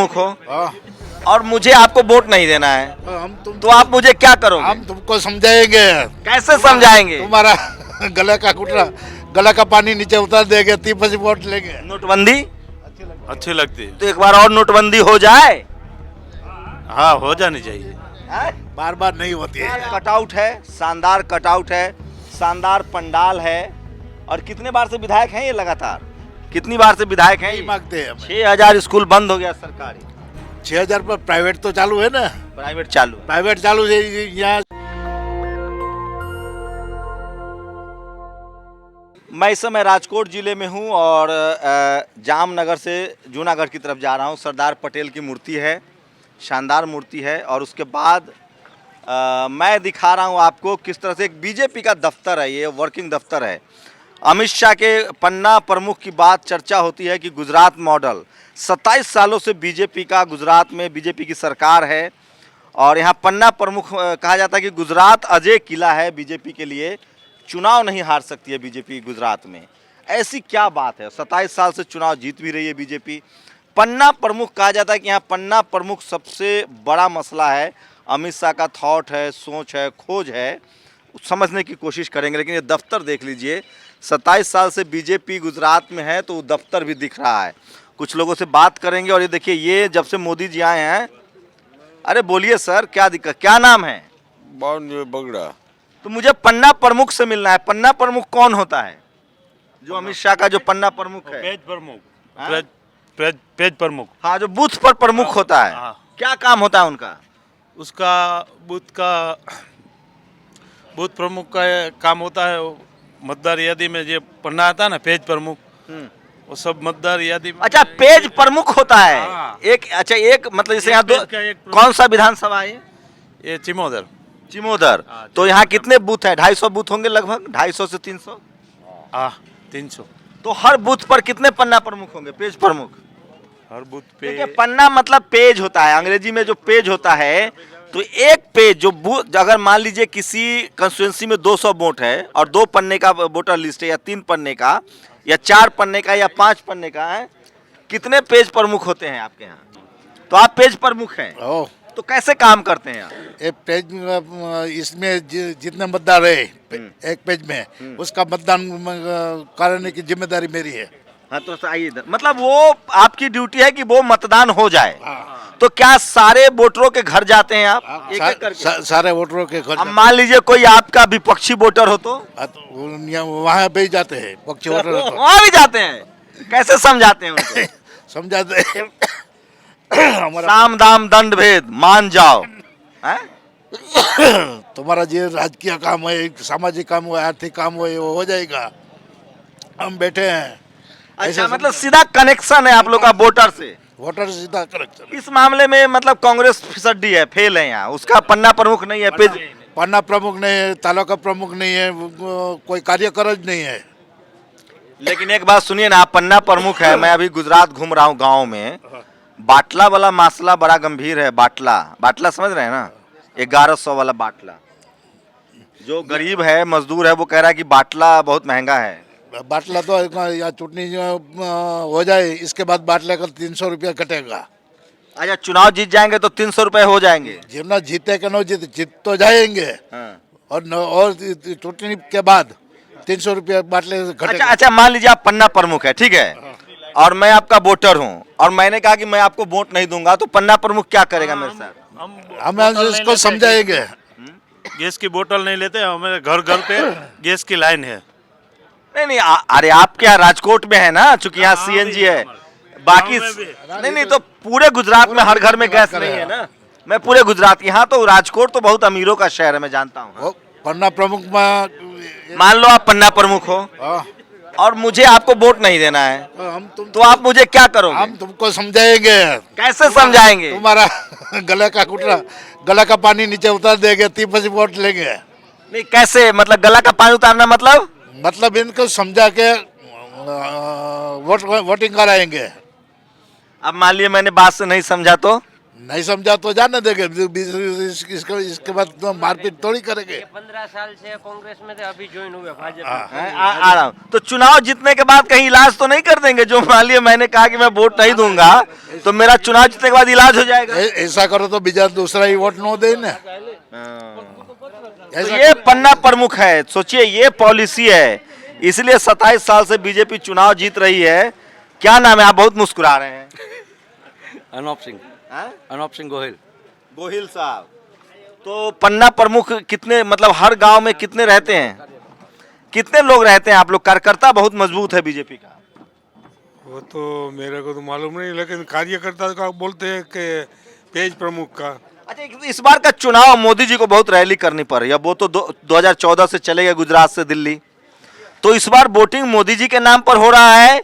प्रमुख हो हाँ, और मुझे आपको वोट नहीं देना है, तो आप मुझे क्या करोगे? हम तुमको समझाएंगे। कैसे समझाएंगे? तुम्हारा गले का कुटरा, गला का पानी नीचे उतार देंगे, 30 वोट लेंगे। नोटबंदी, अच्छी लगती है। तो एक बार और नोटबंदी हो जाए। हाँ, हो जानी चाहिए। बार बार नहीं होती है। कटआउट है, शानदार कटआउट है, शानदार पंडाल है। और कितने बार से विधायक हैं ये लगातार? कितनी बार से विधायक हैं नहीं ये? मांगते हैं हमें। 6000 स्कूल बंद हो गया सरकारी, 6000 पर प्राइवेट तो चालू है ना, प्राइवेट चालू। प्राइवेट चालू है यहाँ। मैं इस समय राजकोट जिले में हूँ और जामनगर से जूनागढ़ की तरफ जा रहा हूँ। सरदार पटेल की मूर्ति है, शानदार मूर्ति है। और उसके बाद मैं दिखा रहा हूँ आपको किस तरह से एक बीजेपी का दफ्तर है, ये वर्किंग दफ्तर है। अमित शाह के पन्ना प्रमुख की बात चर्चा होती है कि गुजरात मॉडल, 27 सालों से बीजेपी का, गुजरात में बीजेपी की सरकार है और यहाँ पन्ना प्रमुख कहा जाता है कि गुजरात अजय किला है बीजेपी के लिए, चुनाव नहीं हार सकती है बीजेपी गुजरात में। ऐसी क्या बात है? 27 साल से चुनाव जीत भी रही है बीजेपी। पन्ना प्रमुख कहा जाता है कि यहाँ पन्ना प्रमुख सबसे बड़ा मसला है। अमित शाह का थॉट है, सोच है, खोज है, समझने की कोशिश करेंगे। लेकिन ये दफ्तर देख लीजिए, 27 साल से बीजेपी गुजरात में है तो दफ्तर भी दिख रहा है। कुछ लोगों से बात करेंगे। और ये देखिए, ये जब से मोदी जी आए हैं, अरे बोलिए सर, क्या दिक्कत, क्या नाम है? बगड़ा। तो मुझे पन्ना प्रमुख से मिलना है। पन्ना प्रमुख कौन होता है? जो अमित शाह का जो पन्ना प्रमुख है, पेज प्रमुख, हाँ? पेज प्रमुख। हाँ, जो बूथ पर प्रमुख होता है, हाँ। क्या काम होता है उनका? उसका बूथ प्रमुख का काम होता है, वो मतदार यादी में जो पन्ना आता है ना, पेज प्रमुख, वो सब मतदार यादी में। अच्छा, पेज प्रमुख होता है। हाँ। एक, अच्छा, एक मतलब जैसे यहाँ दो, पेज का एक प्रमुख। कौन सा विधानसभा है ये चिमोदर। चिमोदर। हाँ, तो यहाँ कितने बूथ है? 250 बूथ होंगे लगभग, 250 से 300। 300। तो हर बूथ पर कितने पन्ना प्रमुख होंगे, पेज प्रमुख? हर बूथ देखिए, पे पन्ना मतलब पेज होता है, अंग्रेजी में जो पेज होता है। तो एक पेज जो बूथ, अगर मान लीजिए किसी कंस्टिट्यूंसी में 200 वोट है और 2 पन्ने का वोटर लिस्ट है, या 3 पन्ने का, या 4 पन्ने का, या 5 पन्ने का है, कितने पेज प्रमुख होते हैं आपके यहाँ? तो आप पेज प्रमुख हैं, ओ, तो कैसे काम करते हैं आप? एक पेज इसमें जितने मतदार है एक पेज में, उसका मतदान कराने की जिम्मेदारी मेरी है। हाँ, तो आइए इधर। मतलब वो आपकी ड्यूटी है कि वो मतदान हो जाए। तो क्या सारे वोटरों के घर जाते हैं आप, एक एक करके? सारे वोटरों के घर अब मान लीजिए कोई आपका विपक्षी वोटर हो तो वहाँ भी जाते हैं, पक्षी वोटर हो तो वहाँ भी जाते हैं। कैसे समझाते हैं उनको? समझाते हैं। हमारा साम दाम दंड भेद मान जाओ, हैं? तुम्हारा जो राजकीय काम है, सामाजिक काम हो, आर्थिक काम हो, वो हो जाएगा। हम बैठे हैं। अच्छा, मतलब सीधा कनेक्शन है आप लोग का वोटर से। वोटर से सीधा कनेक्शन। इस मामले में मतलब कांग्रेस फिसड्डी है, फेल है यहाँ। उसका पन्ना प्रमुख नहीं है, पेज पन्ना प्रमुख नहीं है, तालुका प्रमुख नहीं है, कोई कार्यकर नहीं है। लेकिन एक बात सुनिए ना, आप पन्ना प्रमुख है। मैं अभी गुजरात घूम रहा हूँ, गाँव में बाटला वाला मसला बड़ा गंभीर है। बाटला समझ रहे हैं ना? 1100 वाला बाटला। जो गरीब है, मजदूर है, वो कह रहा है कि बाटला बहुत महंगा है। बाटला तो या चुटनी हो जाए, इसके बाद बाटले का 300 रुपया कटेगा। अच्छा, चुनाव जीत जाएंगे तो 300 रुपए हो जाएंगे? जितना जीते कि न जीत तो जाएंगे। हाँ। और चुटनी के बाद 300 रुपया बाटले से घटेगा। अच्छा, मान लीजिए आप पन्ना प्रमुख है, ठीक है, और मैं आपका वोटर हूँ और मैंने कहा कि मैं आपको वोट नहीं दूंगा, तो पन्ना प्रमुख क्या करेगा मेरे साथ? हम इसको समझाएंगे। गैस की बोतल नहीं लेते, हमारे घर घर पे गैस की लाइन है। नहीं, अरे आपके यहाँ राजकोट में है ना, चूंकि यहाँ सीएनजी है, बाकी नहीं, तो पूरे गुजरात में हर घर में गैस नहीं है ना। मैं पूरे गुजरात, यहाँ तो राजकोट तो बहुत अमीरों का शहर है, मैं जानता हूँ। पन्ना प्रमुख मान लो आप पन्ना प्रमुख हो और मुझे आपको वोट नहीं देना है, तो आप मुझे क्या करोगे? हम तुमको समझाएंगे। कैसे समझाएंगे? तुम्हारा गले का कुटरा, गला का पानी नीचे उतार देंगे, 30 वोट लेंगे। नहीं, कैसे? मतलब गला का पानी उतारना मतलब इनको समझा के वोटिंग कराएंगे। अब मान लिया मैंने बात से नहीं समझा तो? नहीं समझा तो जाने देंगे, इसके बाद तो मारपीट थोड़ी करेंगे। 15 साल से कांग्रेस में थे, अभी ज्वाइन हुए भाजपा हाँ। में। आ रहा हूँ। तो चुनाव जीतने के बाद कहीं इलाज तो नहीं कर देंगे? जो मान लिया मैंने कहा कि मैं वोट नहीं दूंगा तो मेरा चुनाव जीतने के बाद इलाज हो जाएगा। ऐसा करो तो बीजा दूसरा ही वोट न दे ना। तो ये पन्ना प्रमुख है, सोचिए ये पॉलिसी है, इसलिए 27 साल से बीजेपी चुनाव जीत रही है। क्या नाम है? आप बहुत मुस्कुरा रहे हैं। अनूप सिंह, अनूप सिंह गोहिल। गोहिल साहब, तो पन्ना प्रमुख कितने, मतलब हर गांव में कितने रहते हैं, कितने लोग रहते हैं आप लोग? कार्यकर्ता बहुत मजबूत है बीजेपी का। वो तो मेरे को तो मालूम नहीं, लेकिन कार्यकर्ता का बोलते हैं कि पेज प्रमुख का। अच्छा, इस बार का चुनाव मोदी जी को बहुत रैली करनी पड़ रही है। वो तो 2014 से चले गए गुजरात से दिल्ली, तो इस बार वोटिंग मोदी जी के नाम पर हो रहा है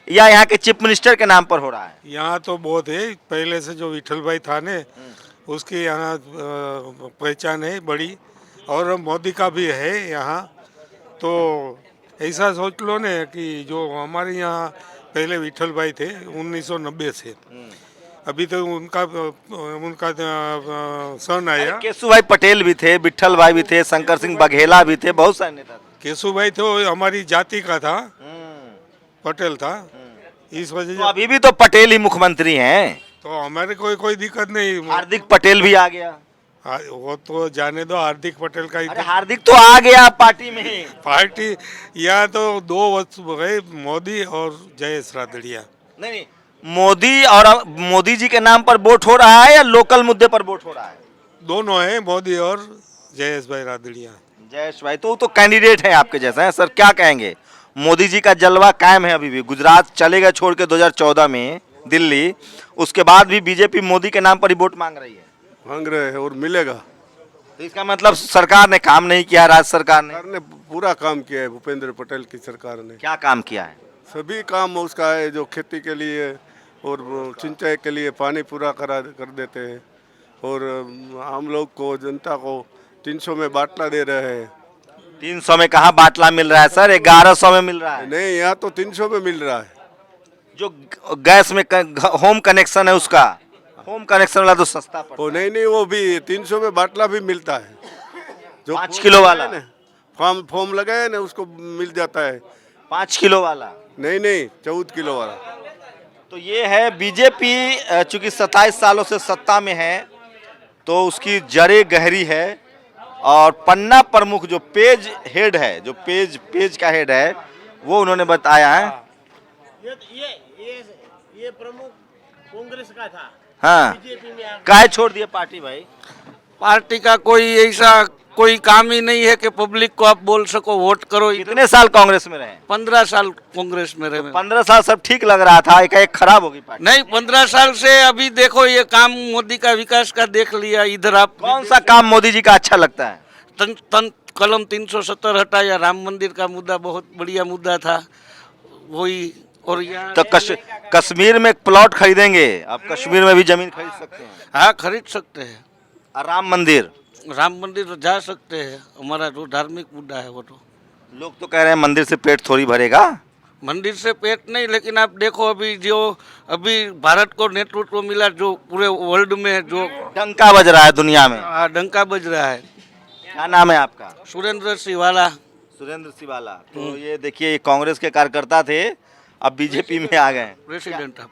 या यहाँ के चीफ मिनिस्टर के नाम पर हो रहा है? यहाँ तो बहुत है, पहले से जो विठल भाई था ने उसकी यहाँ पहचान है बड़ी, और मोदी का भी है यहाँ। तो ऐसा सोच लो ने कि जो हमारे यहाँ पहले विठल भाई थे 1990 से, अभी तो उनका सन आया। केशु भाई पटेल भी थे, विठल भाई भी थे, शंकर सिंह बघेला भी थे, बहुत सारे नेता थे। केशु भाई तो हमारी जाति का था, पटेल था, इस वजह तो से अभी भी तो पटेल ही मुख्यमंत्री हैं। तो हमारे कोई दिक्कत नहीं। हार्दिक पटेल भी आ गया। वो तो जाने दो, हार्दिक पटेल का ही अरे हार्दिक तो आ गया पार्टी में। पार्टी। यहाँ तो दो वस्तु गए, मोदी और जयेश रादड़िया। नहीं, मोदी और मोदी जी के नाम पर वोट हो रहा है या लोकल मुद्दे पर वोट हो रहा है? दोनों हैं, मोदी और जयेश भाई रादड़िया। जयेश भाई तो कैंडिडेट है आपके जैसा है सर, क्या कहेंगे? मोदी जी का जलवा कायम है अभी भी। गुजरात चले गए छोड़ के 2014 में दिल्ली, उसके बाद भी बीजेपी मोदी के नाम पर ही वोट मांग रही है। मांग रहे हैं और मिलेगा। तो इसका मतलब सरकार ने काम नहीं किया, राज्य सरकार ने। सरकार ने पूरा काम किया है, भूपेंद्र पटेल की सरकार ने क्या काम किया है? सभी काम उसका है, जो खेती के लिए और सिंचाई के लिए पानी पूरा कर देते हैं, और हम लोग को, जनता को 300 में बाटला दे रहे हैं। 300 में कहाँ बाटला मिल रहा है सर? 1100 में मिल रहा है। नहीं, यहाँ तो 300 में मिल रहा है। जो गैस में होम कनेक्शन है उसका, होम कनेक्शन वाला तो सस्ता पड़ता वो नहीं, वो भी 300 में बाटला भी मिलता है। जो 5 किलो वाला फॉर्म लगाए ना, उसको मिल जाता है। 5 किलो वाला नहीं, 14 किलो वाला। तो ये है बीजेपी, चूंकि 27 सालों से सत्ता में है तो उसकी जड़ें गहरी है। और पन्ना प्रमुख जो पेज हेड है, जो पेज का हेड है, वो उन्होंने बताया है। ये प्रमुख कांग्रेस का था, हाँ, बीजेपी में आ गया। काहे छोड़ दिए पार्टी भाई? पार्टी का कोई ऐसा कोई काम ही नहीं है कि पब्लिक को आप बोल सको वोट करो। कितने साल कांग्रेस में रहे? 15 साल कांग्रेस में रहे। 15 साल सब ठीक लग रहा था, एक खराब होगी पार्टी। नहीं, 15 साल से अभी देखो ये काम मोदी का विकास का देख लिया। इधर आप कौन सा काम मोदी जी का अच्छा लगता है? कलम 370 हटाया, राम मंदिर का मुद्दा बहुत बढ़िया मुद्दा था वही। और यहाँ तो कश्मीर में प्लॉट खरीदेंगे, आप कश्मीर में भी जमीन खरीद सकते हैं। हाँ, खरीद सकते हैं। और राम मंदिर जा सकते हैं, हमारा जो धार्मिक मुद्दा है वो। तो लोग तो कह रहे हैं मंदिर से पेट थोड़ी भरेगा। मंदिर से पेट नहीं, लेकिन आप देखो अभी भारत को नेतृत्व मिला, जो पूरे वर्ल्ड में जो डंका बज रहा है दुनिया में। डंका बज रहा है। क्या नाम है आपका? सुरेंद्र सिवाला। सुरेंद्र सिवाला। तो ये देखिए, ये कांग्रेस के कार्यकर्ता थे, अब बीजेपी में आ गए। प्रेसिडेंट था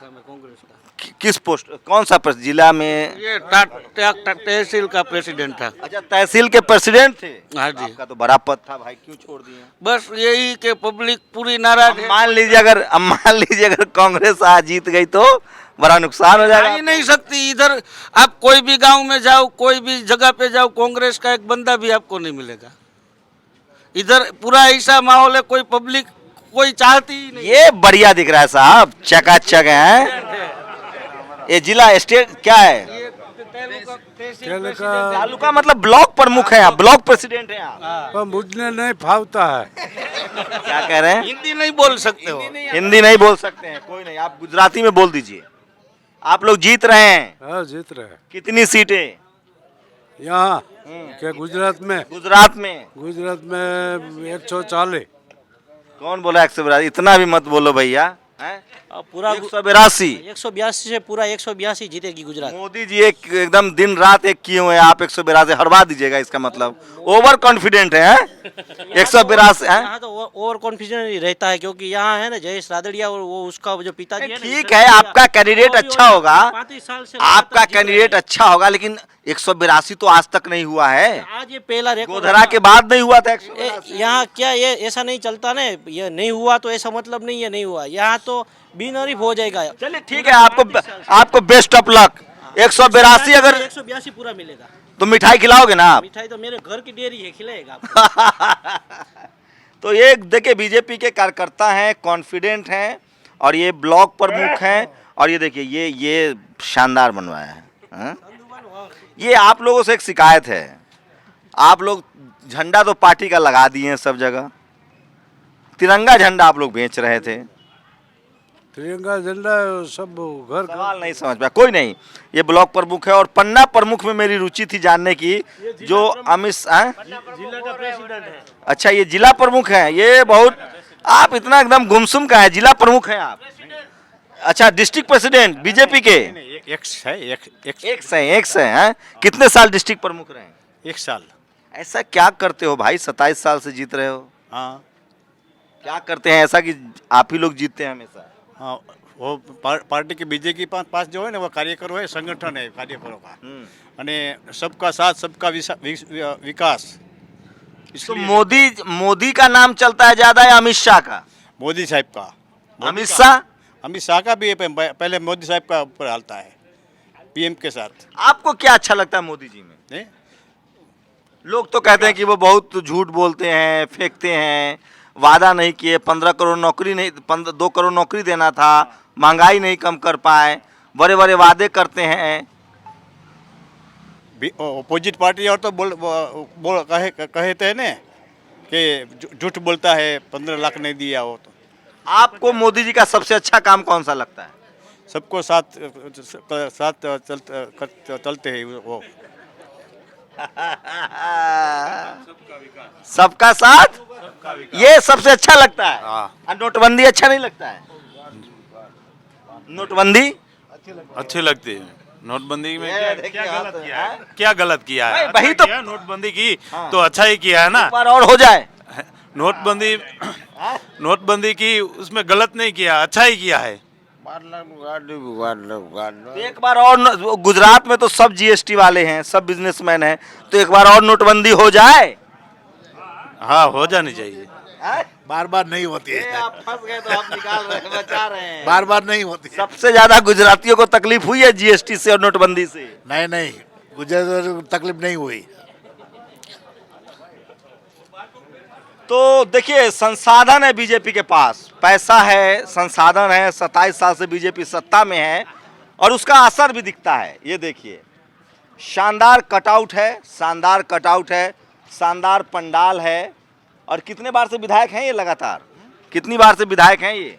मैं कांग्रेस का। किस पोस्ट, कौन सा जिला में? ये तहसील का प्रेसिडेंट था। अच्छा, तहसील के प्रेसिडेंट थे। हाँ जी। आपका तो बड़ा पद था भाई, क्यों छोड़ दिए? बस यही कि पब्लिक पूरी नाराज है। मान लीजिए अगर कांग्रेस आज जीत गई तो बड़ा नुकसान हो आ जाएगा। ही नहीं सकती। इधर आप कोई भी गांव में जाओ, कोई भी जगह पे जाओ, कांग्रेस का एक बंदा भी आपको नहीं मिलेगा। इधर पूरा ऐसा माहौल है, कोई पब्लिक कोई चाहती ही नहीं। ये बढ़िया दिख रहा है साहब, चकाचक है। ये जिला स्टेट क्या है? तालुका मतलब ब्लॉक प्रमुख है आप, ब्लॉक प्रेसिडेंट हैं आप। मुझे नहीं फावता है। क्या कह रहे हैं? हिंदी नहीं बोल सकते हो। हिंदी नहीं बोल सकते हैं, कोई नहीं, आप गुजराती में बोल दीजिए। आप लोग जीत रहे हैं। हाँ, जीत रहे हैं। कितनी सीटें यहाँ क्या गुजरात में? गुजरात में 140। कौन बोला 140? इतना भी मत बोलो भैया, हैं? पूरा 182। 182 से पूरा 182 जीतेगी गुजरात। मोदी जी एक एकदम दिन रात एक किए हुए हैं, आप 182 हरवा दीजिएगा, इसका मतलब ओवर कॉन्फिडेंट है 182 है। यहाँ तो ओवर कॉन्फिडेंस रहता है क्योंकि यहाँ है ना जयेश रादड़िया और वो उसका जो पिताजी है ना, ठीक है, आपका कैंडिडेट अच्छा होगा, 35 साल से आपका लगातार जीत रहे कैंडिडेट हैं। अच्छा होगा, लेकिन 182 तो आज तक नहीं हुआ है। आज ये पहला रिकॉर्ड गोधरा के बाद नहीं हुआ था 182। यहाँ क्या ये ऐसा नहीं चलता ना, ये नहीं हुआ तो ऐसा मतलब नहीं है नहीं हुआ, यहाँ तो बिनहरीफ हो जाएगा। चलिए ठीक है, आपको बेस्ट ऑफ लक। 182 अगर 182 पूरा मिलेगा। तो मिठाई खिलाओगे ना आप? मिठाई तो मेरे घर की डेयरी है, खिलाएगा आपको। तो ये देखिए बीजेपी के कार्यकर्ता हैं, कॉन्फिडेंट हैं, और ये ब्लॉक प्रमुख हैं, और ये देखिए ये शानदार बनवाया है, हाँ? ये आप लोगों से एक शिकायत है, आप लोग झंडा तो पार्टी का लगा दिए हैं सब जगह, तिरंगा झंडा आप लोग बेच रहे थे। तिरंगा झंडा सब घर सवाल नहीं समझ पाया, कोई नहीं। ये ब्लॉक प्रमुख है, और पन्ना प्रमुख में मेरी रुचि थी जानने की, जो अमित जिला का प्रेसिडेंट है। अच्छा ये जिला प्रमुख है, ये बहुत, आप इतना एकदम गुमसुम का है, जिला प्रमुख हैं आप? अच्छा डिस्ट्रिक्ट प्रेसिडेंट बीजेपी के? एक से हैं। कितने साल डिस्ट्रिक्ट प्रमुख रहे? 1 साल। ऐसा क्या करते हो भाई, 27 साल से जीत रहे हो? हाँ क्या करते हैं ऐसा कि आप ही लोग जीतते हैं हमेशा? हाँ, वो पार्टी के बीजेपी के पास जो है ना वो कार्यकर्ता है, संगठन है कार्यकर्ताओं का, अने सबका साथ सबका विकास। तो इसलिए मोदी का नाम चलता है ज्यादा या अमित शाह का? मोदी साहब का। अमित शाह का भी है, पहले मोदी साहब का ऊपर हालता है पीएम के साथ। आपको क्या अच्छा लगता है मोदी जी में? नहीं? लोग तो कहते हैं कि वो बहुत झूठ बोलते हैं, फेंकते हैं, वादा नहीं किए, 15 करोड़ नौकरी नहीं, 2 करोड़ नौकरी देना था, महंगाई नहीं कम कर पाए, बड़े बड़े वादे करते हैं। अपोजिट पार्टी और तो कहते हैं ना कि झूठ बोलता है, 15 लाख नहीं दिया वो। तो आपको मोदी जी का सबसे अच्छा काम कौन सा लगता है? सबको साथ चलते हैं वो। सबका साथ, ये सबसे अच्छा लगता है। और नोटबंदी अच्छा नहीं लगता है? नोटबंदी अच्छी लगती है। नोटबंदी में क्या गलत किया है? क्या गलत किया है? वही तो नोटबंदी की तो अच्छा ही किया है ना। एक बार और हो जाए। नोटबंदी की उसमें गलत नहीं किया, अच्छा ही किया है। एक बार और गुजरात में तो सब जीएसटी वाले हैं, सब बिजनेसमैन हैं, तो एक बार और नोटबंदी हो जाए। हाँ हो जानी चाहिए। बार बार नहीं होती है, आप फंस गए तो आप निकाल रहे हैं, बचा रहे हैं। बार बार नहीं होती है। सबसे ज्यादा गुजरातियों को तकलीफ हुई है जीएसटी से और नोटबंदी से? नहीं गुजरात को तकलीफ नहीं हुई। तो देखिए संसाधन है बीजेपी के पास, पैसा है, संसाधन है, 27 साल से बीजेपी सत्ता में है, और उसका असर भी दिखता है। ये देखिए शानदार कटआउट है, शानदार कटआउट है, शानदार पंडाल है, और कितने बार से विधायक हैं ये लगातार? कितनी बार से विधायक हैं ये?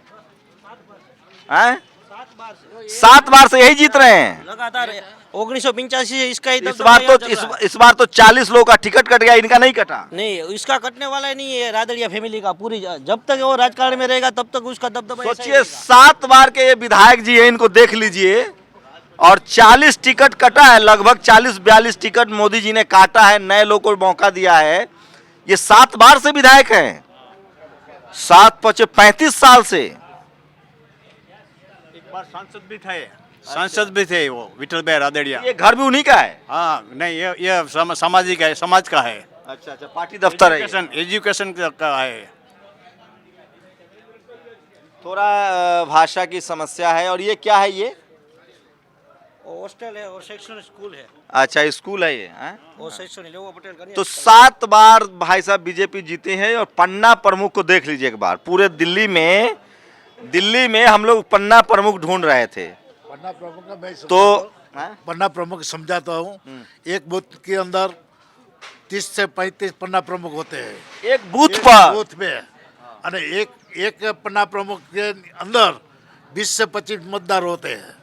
7 बार से यही जीत रहे हैं लगातार 1985 से इसका ही इस बार तो 40 लोगों का टिकट कट गया, इनका नहीं कटा। नहीं, इसका कटने वाला ही नहीं है रादड़िया फैमिली का। पूरी जब तक वो राजकारण में रहेगा तब तक उसका दबदबा ऐसा ही सोचिए रहेगा। 7 बार के ये विधायक जी हैं, इनको देख लीजिए, और 40 टिकट कटा है, लगभग 40-42 टिकट मोदी जी ने काटा है, नए लोगों को मौका दिया है। ये 7 बार से विधायक हैं, 35 साल से। एक बार सांसद भी थे वो विठल भाई रादड़िया। ये घर भी उन्हीं का है? हाँ नहीं, ये सामाजिक है, समाज का है। अच्छा, पार्टी दफ्तर है। एजुकेशन का है। थोड़ा भाषा की समस्या है। और ये क्या है? ये हॉस्टल है और शैक्षणिक स्कूल है। अच्छा स्कूल है ये, हैं? और शैक्षणिक लेवा पटेल का नहीं। तो 7 बार भाई साहब बीजेपी जीते हैं, और पन्ना प्रमुख को देख लीजिए एक बार। पूरे दिल्ली में हम लोग पन्ना प्रमुख ढूंढ रहे थे, पन्ना प्रमुख का मैं तो पन्ना प्रमुख समझाता हूँ। एक बूथ के अंदर 30 से 35 पन्ना प्रमुख होते हैं एक बूथ पर। बूथ में, और एक पन्ना प्रमुख के अंदर 20 से 25 मतदार होते हैं।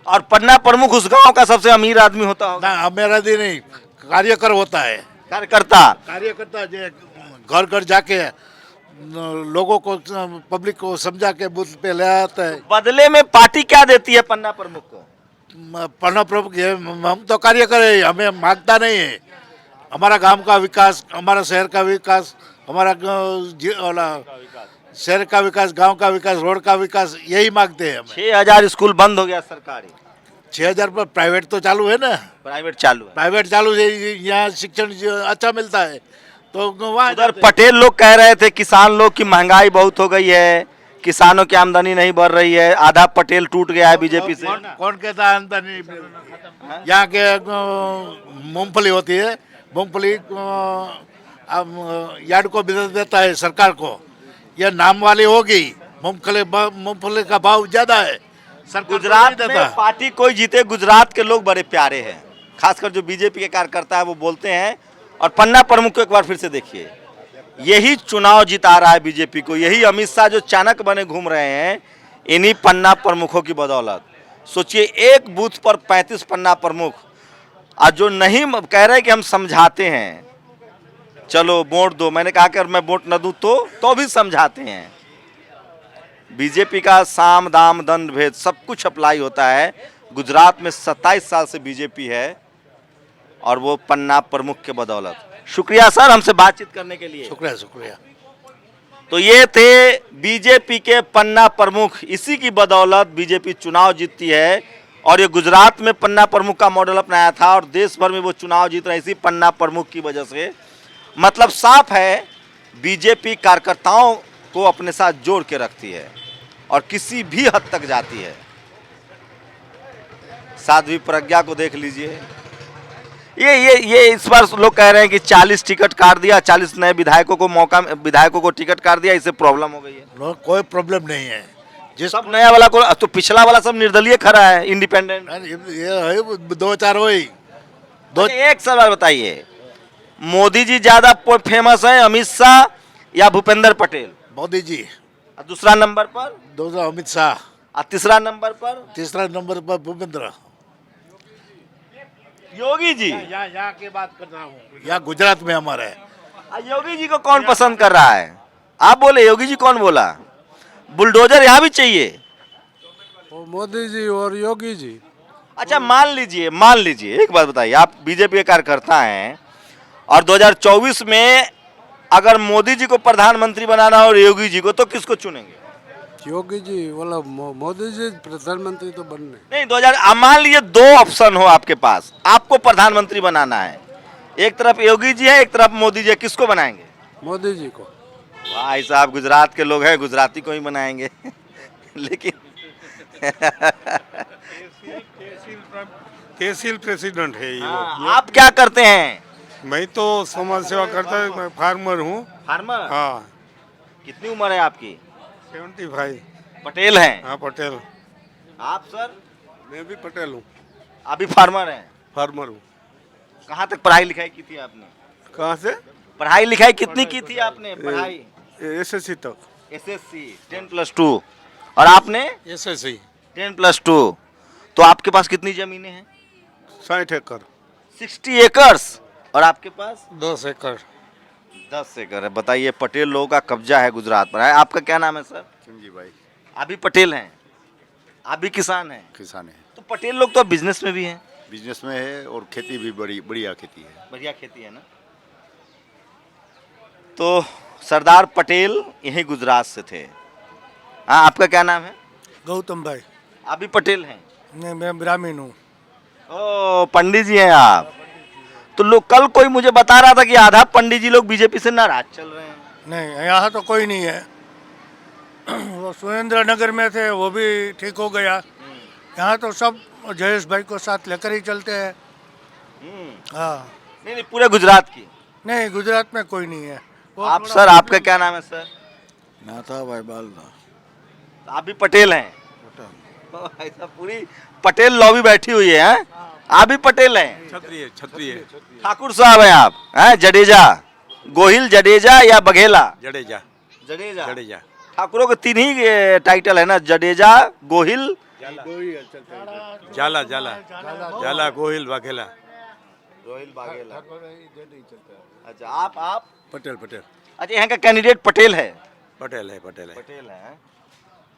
और पन्ना प्रमुख उस गांव का सबसे अमीर आदमी होता होगा? ना, मेरा दी नहीं, कार्यकर होता है। कार्यकर्ता कार्यकर्ता जो घर घर जाके लोगों को, पब्लिक को समझा के बूथ पे ले आता है। बदले में पार्टी क्या देती है पन्ना प्रमुख को? पन्ना प्रमुख ये, हम तो कार्य करें, हमें मांगता नहीं है। हमारा गांव का विकास, हमारा शहर का विकास, हमारा शहर का विकास, गांव का विकास, रोड का विकास, यही मांगते हैं हमें। 6000 स्कूल बंद हो गया सरकारी, 6000 पर प्राइवेट तो चालू है ना, प्राइवेट चालू है। प्राइवेट चालू है, यहाँ शिक्षण अच्छा मिलता है तो वहाँ उधर पटेल लोग कह रहे थे किसान लोग की महंगाई बहुत हो गई है, किसानों की आमदनी नहीं बढ़ रही है, आधा पटेल टूट गया है बीजेपी से। कौन कहता है अंदर नहीं? यहाँ के मूंगफली होती है, मूंगफली यार्ड को बेच देता है सरकार को, यह नाम वाली होगी। मूंगफली का भाव ज्यादा है, सरकार गुजरात में पार्टी कोई जीते, गुजरात के लोग बड़े प्यारे हैं, खासकर जो बीजेपी के कार्यकर्ता है वो बोलते हैं। और पन्ना प्रमुख को एक बार फिर से देखिए, यही चुनाव जिता रहा है बीजेपी को, यही अमित शाह जो चाणक्य बने घूम रहे हैं, इन्हीं पन्ना प्रमुखों की बदौलत। सोचिए एक बूथ पर 35 पन्ना प्रमुख, आज जो नहीं कह रहे कि हम समझाते हैं, चलो वोट दो, मैंने कहा कि अगर मैं वोट न दूं तो भी समझाते हैं। बीजेपी का साम दाम दंड भेद सब कुछ अप्लाई होता है। गुजरात में 27 साल से बीजेपी है और वो पन्ना प्रमुख के बदौलत। शुक्रिया सर हमसे बातचीत करने के लिए। शुक्रिया शुक्रिया। तो ये थे बीजेपी के पन्ना प्रमुख, इसी की बदौलत बीजेपी चुनाव जीतती है। और ये गुजरात में पन्ना प्रमुख का मॉडल अपनाया था और देश भर में वो चुनाव जीत रहे हैं इसी पन्ना प्रमुख की वजह से। मतलब साफ है, बीजेपी कार्यकर्ताओं को अपने साथ जोड़ के रखती है और किसी भी हद तक जाती है। साध्वी प्रज्ञा को देख लीजिए, ये इस बार लोग कह रहे हैं कि 40 टिकट काट दिया, 40 नए विधायकों को टिकट काट दिया, इससे प्रॉब्लम हो गई है। कोई प्रॉब्लम नहीं है, जिस सब नया वाला को, तो पिछला वाला सब निर्दलीय खड़ा है, इंडिपेंडेंट। ये है 2-4 वही दो। एक सवाल बताइए, मोदी जी ज्यादा फेमस है, अमित शाह या भूपेंद्र पटेल? मोदी जी। और दूसरा नंबर पर? दूसरा अमित शाह। और तीसरा नंबर पर? तीसरा नंबर पर भूपेंद्र। योगी जी। यहाँ की बात कर रहा हूँ, यहाँ गुजरात में हमारा है। योगी जी को कौन पसंद कर रहा है? आप बोले, योगी जी कौन बोला? बुलडोजर यहाँ भी चाहिए? मोदी जी और योगी जी। अच्छा मान लीजिए एक बात बताइए, आप बीजेपी के कार्यकर्ता हैं और 2024 में अगर मोदी जी को प्रधानमंत्री बनाना और योगी जी को, तो किसको चुनेंगे? योगी जी वाला, मोदी जी प्रधानमंत्री तो बनने नहीं, 2000 मान लीजिए 2 ऑप्शन हो आपके पास, आपको प्रधानमंत्री बनाना है, एक तरफ योगी जी है, एक तरफ मोदी जी है, किसको बनाएंगे? मोदी जी को। भाई साहब गुजरात के लोग हैं, गुजराती को ही बनाएंगे लेकिन तहसील प्रेसिडेंट है ये। आप क्या करते हैं? मैं तो समाज सेवा करता हूँ, मैं फार्मर हूँ। फार्मर? हाँ। कितनी उम्र है आपकी? 75। पटेल हैं? हाँ पटेल। आप सर? मैं भी पटेल हूँ। अभी फार्मर हैं? फार्मर हूँ। कहाँ तक पढ़ाई लिखाई की थी आपने? कहाँ से? पढ़ाई लिखाई कितनी की थी आपने? पढ़ाई SSC तक। SSC 10+2। और आपने? SSC 10+2। तो आपके पास कितनी जमीनें हैं? 60 एकड़। 60 एकर्स। और आपके पास? 10 एकड़। 10 एकड़ है। बताइए, पटेल लोगों का कब्जा है गुजरात पर। आपका क्या नाम है सर? जी भाई। आप भी पटेल हैं? आप भी किसान हैं? किसान है। तो पटेल लोग तो बिजनेस में भी हैं। बिजनेस में है और खेती भी बढ़िया खेती है। बढ़िया खेती है ना। तो सरदार पटेल यही गुजरात से थे। हाँ, आपका क्या नाम है? गौतम भाई। आप भी पटेल हैं? नहीं, मैं ब्राह्मण हूँ। ओ, पंडित जी हैं आप। तो लोग, कल कोई मुझे बता रहा था कि आधा पंडित जी लोग बीजेपी से नाराज चल रहे हैं। नहीं, यहाँ तो कोई नहीं है। वो सुरेंद्र नगर में थे, वो भी ठीक हो गया। यहाँ तो सब जयेश भाई को साथ लेकर ही चलते हैं। हाँ। नहीं, पूरे गुजरात की? नहीं, गुजरात में कोई नहीं है। आप सर, आपका क्या नाम है सर? नाथा भाई बालना। आप भी पटेल हैं? ऐसा पूरी पटेल लॉबी बैठी हुई है, हैं? आप भी पटेल हैं? छत्रीय ठाकुर साहब हैं आप? हैं? जडेजा, गोहिल, जडेजा या बघेला? जडेजा। जडेजा। ठाकुरों के 3 ही टाइटल है ना, जडेजा, गोहिल, जाला गोहिल वाघेला। अच्छा, आप? पटेल। अच्छा, यहाँ का कैंडिडेट पटेल है। पटेल है, पटेल है। पटेल है।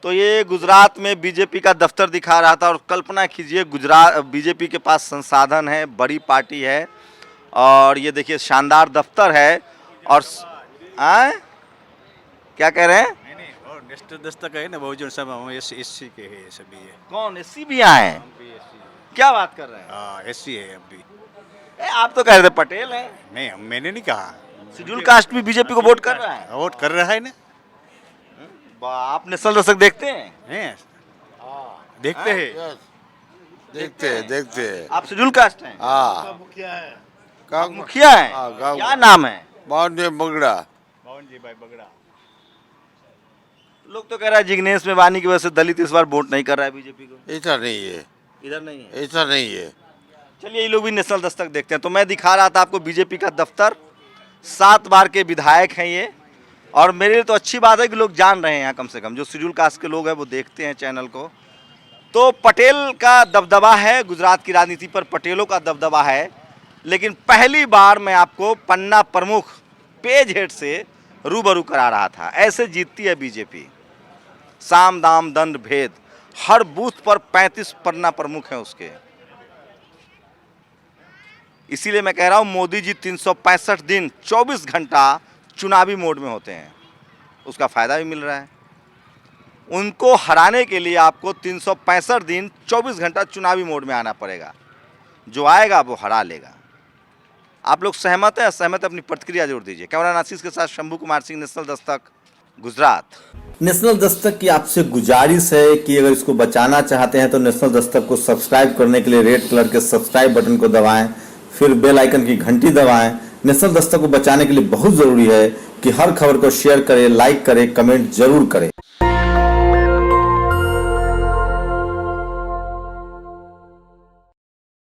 तो ये गुजरात में बीजेपी का दफ्तर दिखा रहा था, और कल्पना कीजिए गुजरात बीजेपी के पास संसाधन है, बड़ी पार्टी है, और ये देखिए शानदार दफ्तर है। और क्या कह रहे हैं? नहीं, और नेशनल दस्तक है ना, बहुजन समाज एससी के है सभी है। कौन एससी भी आए हैं? क्या बात कर रहे हैं? हाँ, एससी है हम भी। आप तो कह रहे थे पटेल है। नहीं, मैंने नहीं कहा। शेड्यूल कास्ट भी बीजेपी को वोट कर रहा है। वोट कर रहा है ना। आप नेशनल दस्तक देखते हैं? हैं, देखते हैं। देखते हैं। आप शेड्यूल कास्ट हैं? हाँ, मुखिया है? क्या नाम है? बगड़ा। मोहन जी भाई बगड़ा। लोग तो कह रहा है जिग्नेश मेवानी की वजह से दलित इस बार वोट नहीं कर रहा है बीजेपी को। ऐसा नहीं है, इधर नहीं है। ऐसा नहीं है। चलिए, ये लोग भी नेशनल दस्तक देखते हैं। तो मैं दिखा रहा था आपको बीजेपी का दफ्तर। 7 बार के विधायक हैं ये, और मेरे लिए तो अच्छी बात है कि लोग जान रहे हैं यहाँ, कम से कम जो शेड्यूल कास्ट के लोग हैं वो देखते हैं चैनल को। तो पटेल का दबदबा है, गुजरात की राजनीति पर पटेलों का दबदबा है। लेकिन पहली बार मैं आपको पन्ना प्रमुख पेज हेड से रूबरू करा रहा था। ऐसे जीतती है बीजेपी। साम दाम दंड भेद, हर बूथ पर 35 पन्ना प्रमुख हैं उसके। इसीलिए मैं कह रहा हूं मोदी जी 365 दिन 24 घंटा चुनावी मोड में होते हैं, उसका फायदा भी मिल रहा है। उनको हराने के लिए आपको 365 दिन 24 घंटा चुनावी मोड में आना पड़ेगा। जो आएगा वो हरा लेगा। आप लोग सहमत हैं? सहमत अपनी प्रतिक्रिया जरूर दीजिए। कैमरा आशीष के साथ शंभू कुमार सिंह, नेशनल दस्तक, गुजरात। नेशनल दस्तक की आपसे गुजारिश है कि अगर इसको बचाना चाहते हैं तो नेशनल दस्तक को सब्सक्राइब करने के लिए रेड कलर के सब्सक्राइब बटन को दबाएं, फिर बेल आइकन की घंटी दबाएं। नेशनल दस्तक को बचाने के लिए बहुत जरूरी है कि हर खबर को शेयर करें, लाइक करें, कमेंट जरूर करें।